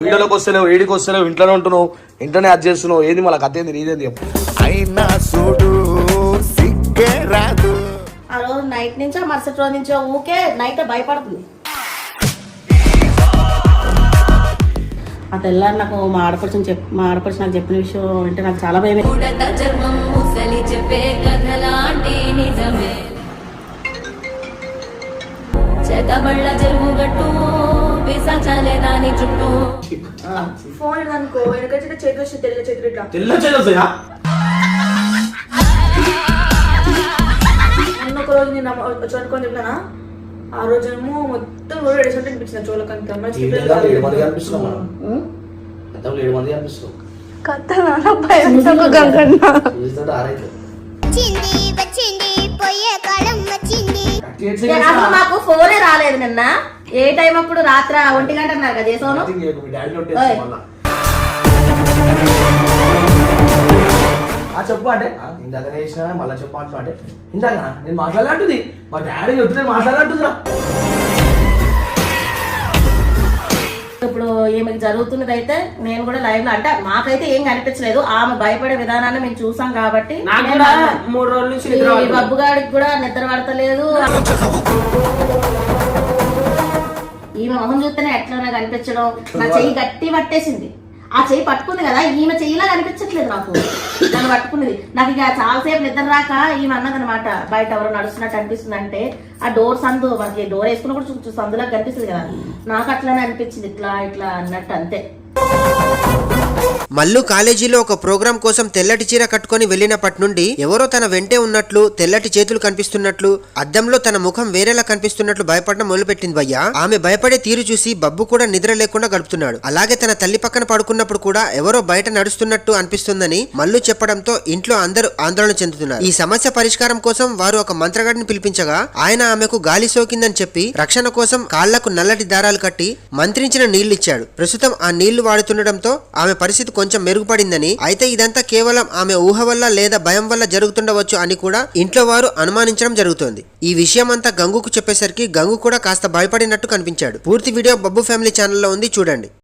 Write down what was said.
వీడియోలోకి వస్తలేవు, ఏడికి వస్తలేవు, ఇంట్లోనే ఉంటున్నావు, ఇంట్లోనే అది చేస్తున్నావు, ఏది మళ్ళీ కథ ఏంది నీదేంది చెప్పు. అయినా చూడు సిగ్గే రాదు. ఆ రోజు నైట్ నుంచో మరుసటి రోజు నుంచో ఊకే నైట్ భయపడుతుంది. ఆ తెల్లారి నాకు మా ఆడపడుచు నాకు చెప్పిన విషయం అంటే నాకు చాలా భయం. ఫోన్ అనుకో వెనక చేతులు వచ్చి తెల్ల చేతులు ఇట్లా తెల్ల చేదొస్తాయా? మొన్న ఒక రోజు నేను వచ్చి అనుకోని చెప్పినా ఆ రోజేమో మొత్తం రోడ్ ఎడిసంటే అనిపించింది చోళ్ళకంతా. 7 మంది కనిపిస్తున్నాం మనం. గతంలో 7 మంది కనిపిస్తున్నాం. అసలు మాకు ఫోనే రాలేదు నిన్న. ఏ టైం అప్పుడు రాత్రి 1 గంట అన్నారు కదా చేసాను. చెప్పు అంటే ఇందాక చేసిన మళ్ళీ చెప్పు అంటే ఇందాక నేను మాట్లాడాలంటుంది మా డాడీ చెప్తే మాట్లాడాలంటుందిరా. ఇప్పుడు ఈమెకి జరుగుతున్నది అయితే నేను కూడా లైవ్ లో అంటే మాకైతే ఏం కనిపించలేదు. ఆమె భయపడే విధానాన్ని మేము చూసాం కాబట్టి 3 రోజుల నుంచి ఈ బబ్బుగాడికి కూడా నిద్ర పడతలేదు. ఈమె మొహం చూస్తేనే ఎట్లా కనిపించడం. నా చెయ్యి గట్టి పట్టేసింది. ఆ చెయ్యి పట్టుకుంది కదా, ఈమె చెయ్యిలా కనిపించట్లేదు నాకు. నన్ను పట్టుకున్నది. నాకు ఇక చాలాసేపు నిద్ర రాక ఈమె అన్నది అనమాట, బయట ఎవరు నడుస్తున్నట్టు అనిపిస్తుంది అంటే ఆ డోర్ సందు మనకి డోర్ వేసుకున్న కూడా సందులా కనిపిస్తుంది కదా, నాకు అట్లానే అనిపించింది. ఇట్లా ఇట్లా అన్నట్టు అంతే. మల్లు కాలేజీలో ఒక ప్రోగ్రాం కోసం తెల్లటి చీర కట్టుకుని వెళ్లినప్పటి నుండి ఎవరో తన వెంటే ఉన్నట్లు, తెల్లటి చేతులు కనిపిస్తున్నట్లు, అద్దంలో తన ముఖం వేరేలా కనిపిస్తున్నట్లు భయపడడం మొదలుపెట్టింది భయ్య. ఆమె భయపడే తీరు చూసి బబ్బు కూడా నిద్ర లేకుండా గడుపుతున్నాడు. అలాగే తన తల్లి పక్కన పడుకున్నప్పుడు కూడా ఎవరో బయట నడుస్తున్నట్టు అనిపిస్తుందని మల్లు చెప్పడంతో ఇంట్లో అందరూ ఆందోళన చెందుతున్నారు. ఈ సమస్య పరిష్కారం కోసం వారు ఒక మంత్రగాడిని పిలిపించగా ఆయన ఆమెకు గాలి సోకిందని చెప్పి రక్షణ కోసం కాళ్లకు నల్లటి దారాలు కట్టి మంత్రించిన నీళ్లిచ్చాడు. ప్రస్తుతం ఆ నీళ్లు వాడుతుండటంతో ఆమె పరిస్థితి కొంచెం మెరుగుపడిందని, అయితే ఇదంతా కేవలం ఆమె ఊహ వల్ల లేదా భయం వల్ల జరుగుతుండవచ్చు అని కూడా ఇంట్లో వారు అనుమానించడం జరుగుతోంది. ఈ విషయం అంతా గంగుకు చెప్పేసరికి గంగు కూడా కాస్త భయపడినట్టు కనిపించాడు. పూర్తి వీడియో బబ్బు ఫ్యామిలీ ఛానల్లో ఉంది, చూడండి.